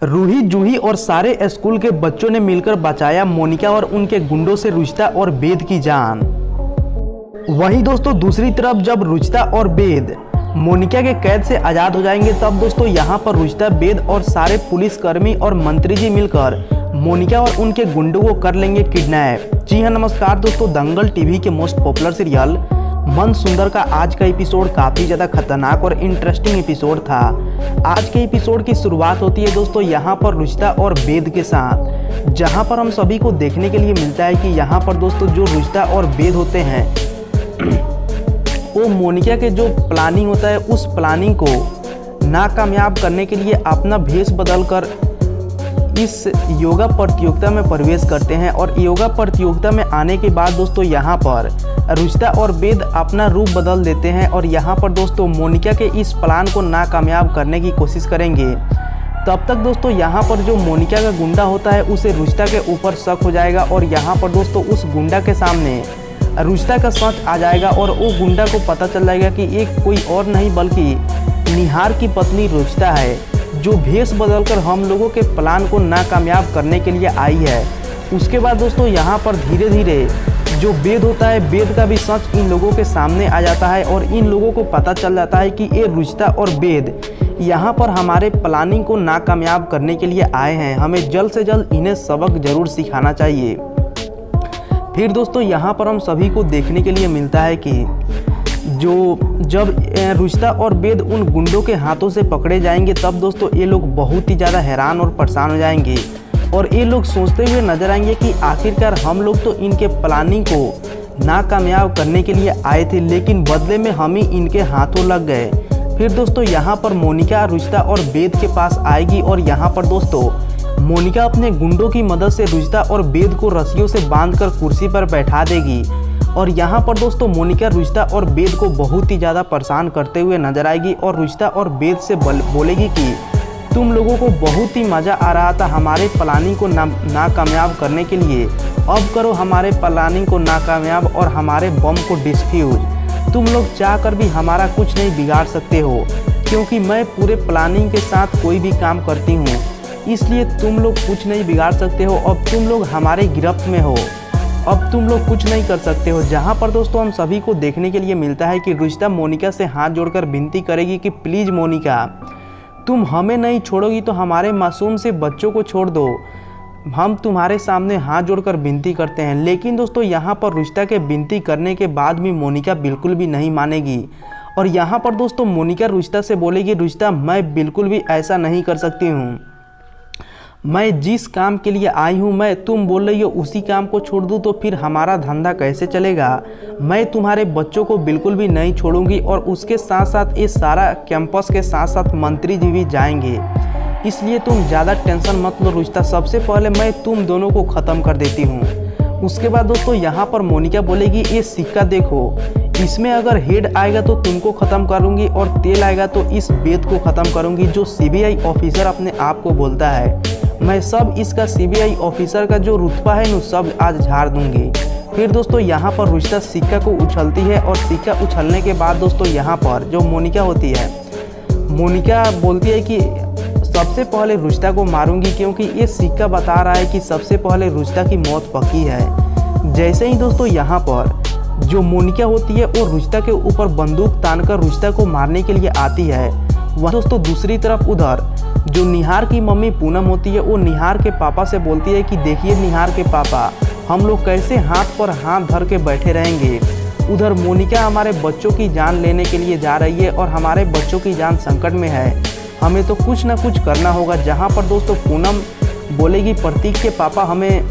रूही, जूही और सारे स्कूल के बच्चों ने मिलकर बचाया मोनिका और उनके गुंडों से रुचिता और वेद की जान। वहीं दोस्तों दूसरी तरफ जब रुचिता और वेद मोनिका के कैद से आज़ाद हो जाएंगे तब दोस्तों यहाँ पर रुचिता, वेद और सारे पुलिसकर्मी और मंत्री जी मिलकर मोनिका और उनके गुंडों को कर लेंगे किडनैप। जी हाँ, नमस्कार दोस्तों, दंगल टीवी के मोस्ट पॉपुलर सीरियल मन सुंदर का आज का एपिसोड काफ़ी ज़्यादा खतरनाक और इंटरेस्टिंग एपिसोड था। आज के एपिसोड की शुरुआत होती है दोस्तों यहाँ पर रुचिता और वेद के साथ, जहाँ पर हम सभी को देखने के लिए मिलता है कि यहाँ पर दोस्तों जो रुचिता और वेद होते हैं वो मोनिका के जो प्लानिंग होता है उस प्लानिंग को नाकामयाब करने के लिए अपना भेष बदलकर इस योगा प्रतियोगिता में प्रवेश करते हैं। और योगा प्रतियोगिता में आने के बाद दोस्तों यहाँ पर रुचिता और वेद अपना रूप बदल देते हैं और यहाँ पर दोस्तों मोनिका के इस प्लान को नाकामयाब करने की कोशिश करेंगे। तब तक दोस्तों यहाँ पर जो मोनिका का गुंडा होता है उसे रुचिता के ऊपर शक हो जाएगा और यहाँ पर दोस्तों उस गुंडा के सामने रुचिता का सच आ जाएगा और वो गुंडा को पता चल जाएगा कि एक कोई और नहीं बल्कि निहार की पत्नी रुचिता है, जो भेष बदलकर हम लोगों के प्लान को नाकामयाब करने के लिए आई है। उसके बाद दोस्तों यहाँ पर धीरे धीरे जो वेद होता है, वेद का भी सच इन लोगों के सामने आ जाता है और इन लोगों को पता चल जाता है कि ये रुचिता और वेद यहाँ पर हमारे प्लानिंग को नाकामयाब करने के लिए आए हैं, हमें जल्द से जल्द इन्हें सबक जरूर सिखाना चाहिए। फिर दोस्तों यहाँ पर हम सभी को देखने के लिए मिलता है कि जब रुचिता और वेद उन गुंडों के हाथों से पकड़े जाएंगे तब दोस्तों ये लोग बहुत ही ज़्यादा हैरान और परेशान हो जाएंगे और ये लोग सोचते हुए नजर आएंगे कि आखिरकार हम लोग तो इनके प्लानिंग को नाकामयाब करने के लिए आए थे, लेकिन बदले में हम ही इनके हाथों लग गए। फिर दोस्तों यहाँ पर मोनिका रुचिता और वेद के पास आएगी और यहाँ पर दोस्तों मोनिका अपने गुंडों की मदद से रुचिता और वेद को रस्सियों से बांधकर कुर्सी पर बैठा देगी और यहाँ पर दोस्तों मोनिका रुचिता और वेद को बहुत ही ज़्यादा परेशान करते हुए नजर आएगी और रुचिता और वेद से बोलेगी कि तुम लोगों को बहुत ही मज़ा आ रहा था हमारे प्लानिंग को नाकामयाब करने के लिए, अब करो हमारे प्लानिंग को नाकामयाब और हमारे बम को डिस्फ्यूज। तुम लोग चाह कर भी हमारा कुछ नहीं बिगाड़ सकते हो, क्योंकि मैं पूरे प्लानिंग के साथ कोई भी काम करती हूँ, इसलिए तुम लोग कुछ नहीं बिगाड़ सकते हो। अब तुम लोग हमारे गिरफ्त में हो, अब तुम लोग कुछ नहीं कर सकते हो। जहाँ पर दोस्तों हम सभी को देखने के लिए मिलता है कि रुचिता मोनिका से हाथ जोड़कर विनती करेगी कि प्लीज़ मोनिका, तुम हमें नहीं छोड़ोगी तो हमारे मासूम से बच्चों को छोड़ दो, हम तुम्हारे सामने हाथ जोड़कर विनती करते हैं। लेकिन दोस्तों यहाँ पर रुचिता के विनती करने के बाद भी मोनिका बिल्कुल भी नहीं मानेगी और यहाँ पर दोस्तों मोनिका रुचिता से बोलेगी, रुचिता मैं बिल्कुल भी ऐसा नहीं कर सकती हूँ, मैं जिस काम के लिए आई हूँ, मैं तुम बोल रही हो उसी काम को छोड़ दूँ तो फिर हमारा धंधा कैसे चलेगा। मैं तुम्हारे बच्चों को बिल्कुल भी नहीं छोड़ूंगी और उसके साथ साथ ये सारा कैंपस के साथ साथ मंत्री जी भी जाएंगे, इसलिए तुम ज़्यादा टेंशन मत लो रुचिता, सबसे पहले मैं तुम दोनों को ख़त्म कर देती हूँ। उसके बाद दोस्तों यहाँ पर मोनिका बोलेगी, ये सिक्का देखो, इसमें अगर हेड आएगा तो तुमको ख़त्म करूँगी और तेल आएगा तो इस वेद को ख़त्म करूँगी, जो CBI ऑफिसर अपने आप को बोलता है। मैं सब इसका CBI ऑफिसर का जो रुतबा है न सब आज झाड़ दूंगी। फिर दोस्तों यहाँ पर रुचिता सिक्का को उछलती है और सिक्का उछलने के बाद दोस्तों यहाँ पर जो मोनिका होती है, मोनिका बोलती है कि सबसे पहले रुचिता को मारूंगी, क्योंकि ये सिक्का बता रहा है कि सबसे पहले रुचिता की मौत पक्की है। जैसे ही दोस्तों यहाँ पर जो मोनिका होती है वो रुचिता के ऊपर बंदूक तानकर रुचिता को मारने के लिए आती है, वह दोस्तों दूसरी तरफ उधर जो निहार की मम्मी पूनम होती है वो निहार के पापा से बोलती है कि देखिए निहार के पापा, हम लोग कैसे हाथ पर हाथ धर के बैठे रहेंगे। उधर मोनिका हमारे बच्चों की जान लेने के लिए जा रही है और हमारे बच्चों की जान संकट में है, हमें तो कुछ ना कुछ करना होगा। जहाँ पर दोस्तों पूनम बोलेगी, प्रतीक के पापा हमें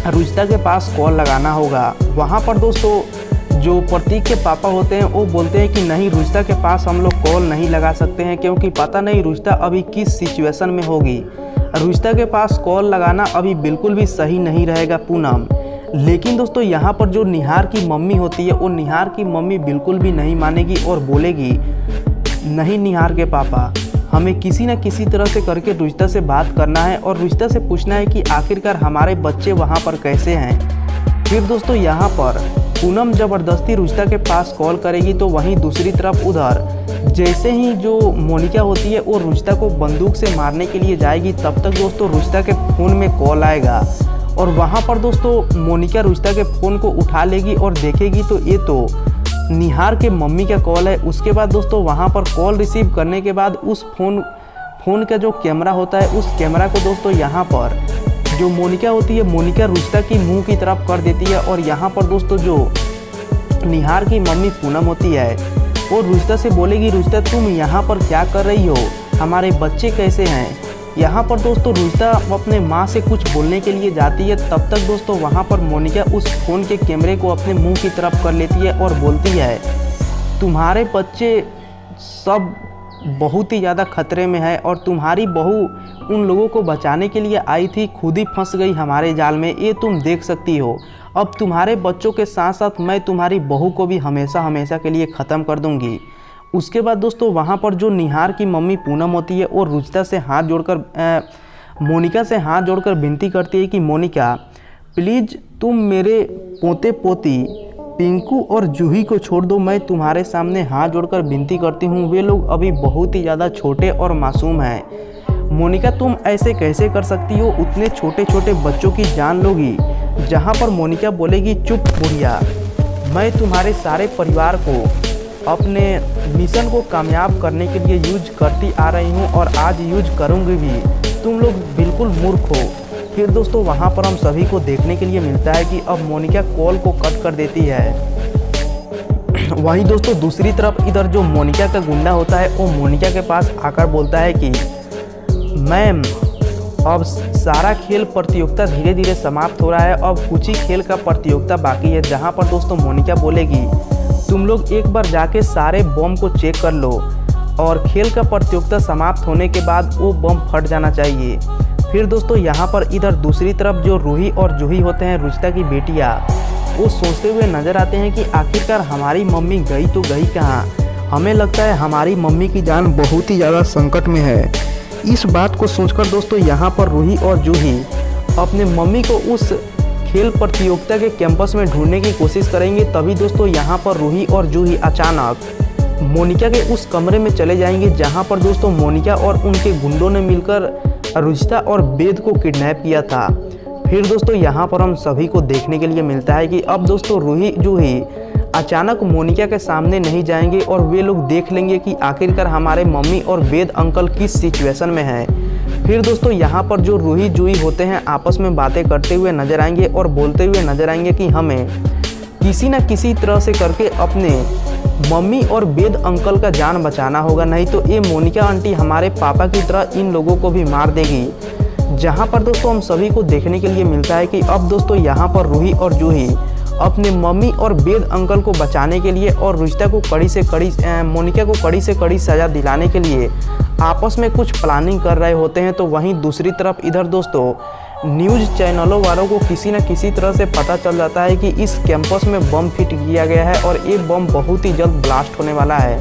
रुचिता के पास कॉल लगाना होगा। वहाँ पर दोस्तों जो प्रतीक के पापा होते हैं वो बोलते हैं कि नहीं, रुचिता के पास हम लोग कॉल नहीं लगा सकते हैं, क्योंकि पता नहीं रुचिता अभी किस सिचुएशन में होगी, रुचिता के पास कॉल लगाना अभी बिल्कुल भी सही नहीं रहेगा पूनम। लेकिन दोस्तों यहाँ पर जो निहार की मम्मी होती है वो निहार की मम्मी बिल्कुल भी नहीं मानेगी और बोलेगी, नहीं निहार के पापा, हमें किसी न किसी तरह से करके रुचिता से बात करना है और रुचिता से पूछना है कि आखिरकार हमारे बच्चे वहाँ पर कैसे हैं। फिर दोस्तों यहाँ पर पूनम ज़बरदस्ती रुचिता के पास कॉल करेगी तो वहीं दूसरी तरफ उधर जैसे ही जो मोनिका होती है वो रुचिता को बंदूक से मारने के लिए जाएगी, तब तक दोस्तों रुचिता के फ़ोन में कॉल आएगा और वहाँ पर दोस्तों मोनिका रुचिता के फ़ोन को उठा लेगी और देखेगी तो ये तो निहार के मम्मी का कॉल है। उसके बाद दोस्तों वहाँ पर कॉल रिसीव करने के बाद उस फ़ोन का जो कैमरा होता है उस कैमरा को दोस्तों यहाँ पर जो मोनिका होती है, मोनिका रुचिता की मुंह की तरफ कर देती है और यहाँ पर दोस्तों जो निहार की मम्मी पूनम होती है वो रुचिता से बोलेगी, रुचिता तुम यहाँ पर क्या कर रही हो, हमारे बच्चे कैसे हैं। यहाँ पर दोस्तों रुचिता अपने माँ से कुछ बोलने के लिए जाती है, तब तक दोस्तों वहाँ पर मोनिका उस फ़ोन के कैमरे को अपने मुंह की तरफ कर लेती है और बोलती है, तुम्हारे बच्चे सब बहुत ही ज़्यादा खतरे में है और तुम्हारी बहू उन लोगों को बचाने के लिए आई थी, खुद ही फंस गई हमारे जाल में, ये तुम देख सकती हो। अब तुम्हारे बच्चों के साथ साथ मैं तुम्हारी बहू को भी हमेशा हमेशा के लिए ख़त्म कर दूंगी। उसके बाद दोस्तों वहाँ पर जो निहार की मम्मी पूनम होती है वो रुचिता से हाथ जोड़कर मोनिका से हाथ जोड़कर विनती करती है कि मोनिका प्लीज़ तुम मेरे पोते पोती पिंकू और जूही को छोड़ दो, मैं तुम्हारे सामने हाथ जोड़कर विनती करती हूँ, वे लोग अभी बहुत ही ज़्यादा छोटे और मासूम हैं। मोनिका तुम ऐसे कैसे कर सकती हो, उतने छोटे छोटे बच्चों की जान लोगी। जहाँ पर मोनिका बोलेगी, चुप बुढ़िया, मैं तुम्हारे सारे परिवार को अपने मिशन को कामयाब करने के लिए यूज करती आ रही हूँ और आज यूज करूँगी भी, तुम लोग बिल्कुल मूर्ख हो। फिर दोस्तों वहाँ पर हम सभी को देखने के लिए मिलता है कि अब मोनिका कॉल को कट कर देती है। वहीं दोस्तों दूसरी तरफ इधर जो मोनिका का गुंडा होता है वो मोनिका के पास आकर बोलता है कि मैम अब सारा खेल प्रतियोगिता धीरे धीरे समाप्त हो रहा है, अब कुछ ही खेल का प्रतियोगिता बाकी है। जहाँ पर दोस्तों मोनिका बोलेगी, तुम लोग एक बार जाके सारे बम को चेक कर लो और खेल का प्रतियोगिता समाप्त होने के बाद वो बम फट जाना चाहिए। फिर दोस्तों यहाँ पर इधर दूसरी तरफ जो रूही और जूही होते हैं, रुचिता की बेटियाँ, वो सोचते हुए नज़र आते हैं कि आखिरकार हमारी मम्मी गई तो गई कहाँ। हमें लगता है हमारी मम्मी की जान बहुत ही ज़्यादा संकट में है। इस बात को सोचकर दोस्तों यहाँ पर रूही और जूही अपने मम्मी को उस खेल प्रतियोगिता के कैंपस में ढूंढने की कोशिश करेंगे। तभी दोस्तों यहाँ पर रूही और जूही अचानक मोनिका के उस कमरे में चले जाएंगे जहाँ पर दोस्तों मोनिका और उनके गुंडों ने मिलकर रुचिता और वेद को किडनैप किया था। फिर दोस्तों यहाँ पर हम सभी को देखने के लिए मिलता है कि अब दोस्तों रूही जूही अचानक मोनिका के सामने नहीं जाएंगे और वे लोग देख लेंगे कि आखिरकार हमारे मम्मी और वेद अंकल किस सिचुएशन में हैं। फिर दोस्तों यहाँ पर जो रूही जूही होते हैं आपस में बातें करते हुए नजर आएंगे और बोलते हुए नजर आएंगे कि हमें किसी न किसी तरह से करके अपने मम्मी और वेद अंकल का जान बचाना होगा, नहीं तो ये मोनिका आंटी हमारे पापा की तरह इन लोगों को भी मार देगी। जहाँ पर दोस्तों हम सभी को देखने के लिए मिलता है कि अब दोस्तों यहाँ पर रूही और जूही अपने मम्मी और वेद अंकल को बचाने के लिए और रुचिता को मोनिका को कड़ी से कड़ी सज़ा दिलाने के लिए आपस में कुछ प्लानिंग कर रहे होते हैं। तो वहीं दूसरी तरफ इधर दोस्तों न्यूज़ चैनलों वालों को किसी न किसी तरह से पता चल जाता है कि इस कैंपस में बम फिट किया गया है और ये बम बहुत ही जल्द ब्लास्ट होने वाला है।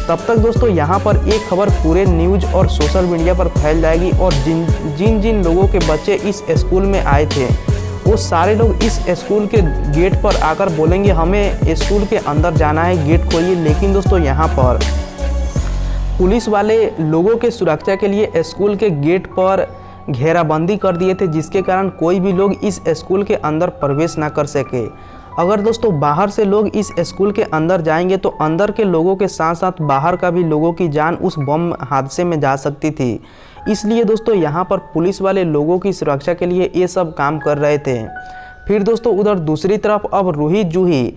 तब तक दोस्तों यहाँ पर एक खबर पूरे न्यूज़ और सोशल मीडिया पर फैल जाएगी और जिन लोगों के बच्चे इस स्कूल में आए थे वो सारे लोग इस स्कूल के गेट पर आकर बोलेंगे हमें स्कूल के अंदर जाना है, गेट खोलिए। लेकिन दोस्तों यहाँ पर पुलिस वाले लोगों के सुरक्षा के लिए स्कूल के गेट पर घेराबंदी कर दिए थे, जिसके कारण कोई भी लोग इस स्कूल के अंदर प्रवेश ना कर सके। अगर दोस्तों बाहर से लोग इस स्कूल के अंदर जाएंगे तो अंदर के लोगों के साथ साथ बाहर का भी लोगों की जान उस बम हादसे में जा सकती थी। इसलिए दोस्तों यहाँ पर पुलिस वाले लोगों की सुरक्षा के लिए ये सब काम कर रहे थे। फिर दोस्तों उधर दूसरी तरफ अब रूही जूही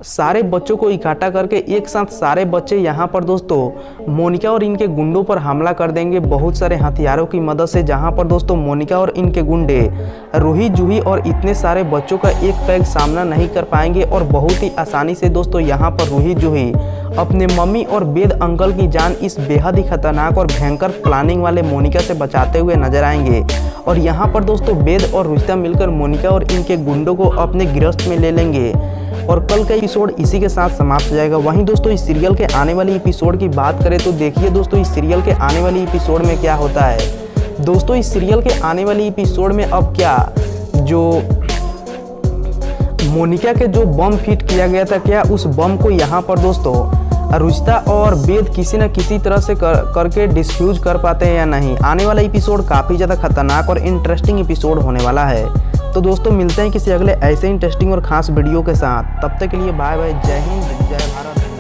सारे बच्चों को इकट्ठा करके एक साथ सारे बच्चे यहाँ पर दोस्तों मोनिका और इनके गुंडों पर हमला कर देंगे बहुत सारे हथियारों की मदद से। जहाँ पर दोस्तों मोनिका और इनके गुंडे रूही जूही और इतने सारे बच्चों का एक पैक सामना नहीं कर पाएंगे और बहुत ही आसानी से दोस्तों यहाँ पर रूही जूही अपने मम्मी और वेद अंकल की जान इस बेहद ही खतरनाक और भयंकर प्लानिंग वाले मोनिका से बचाते हुए नजर आएंगे। और यहाँ पर दोस्तों वेद और रुचिता मिलकर मोनिका और इनके गुंडों को अपने गिरफ्त में ले लेंगे और कल का एपिसोड इसी के साथ समाप्त हो जाएगा। वहीं दोस्तों इस सीरियल के आने वाली एपिसोड की बात करें तो देखिए दोस्तों इस सीरियल के आने वाली एपिसोड में क्या होता है। दोस्तों इस सीरियल के आने वाली एपिसोड में अब क्या जो मोनिका के जो बम फिट किया गया था, क्या उस बम को यहाँ पर दोस्तों रुचिता और वेद किसी न किसी तरह से करके डिस्फ्यूज कर पाते हैं या नहीं। आने वाला एपिसोड काफ़ी ज़्यादा खतरनाक और इंटरेस्टिंग एपिसोड होने वाला है। तो दोस्तों मिलते हैं किसी अगले ऐसे इंटरेस्टिंग और ख़ास वीडियो के साथ। तब तक के लिए बाय बाय, जय हिंद, जय भारत।